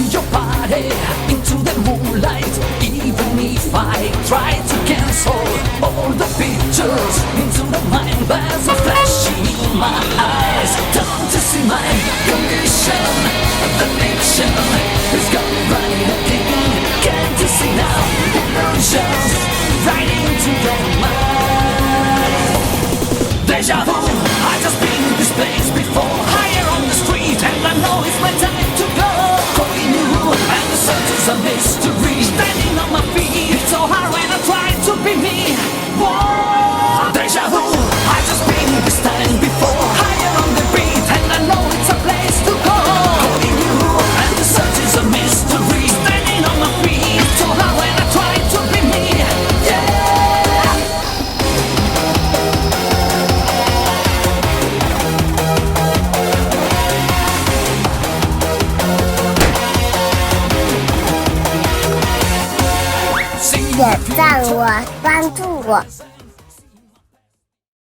your body into the moonlight. Even if I try to cancel all the pictures into the mind, there's a flashing in my eyes. Don't you see my condition? The fiction is gone running again. Can't you see now? Illusions right into your mind. Deja vu, I just been in this place before. Higher on the street, and I know it's my time to go. Calling you, and the search is a mystery. Standing on my feet, it's so hard when I try to be me. Whoa, deja vu, I just been in this time before. Higher on the beat, and I know it's a place to go. Calling you, and the search is a mystery. Standing on my feet, it's so hard when I try to be me. Yeah.点赞我，关注我。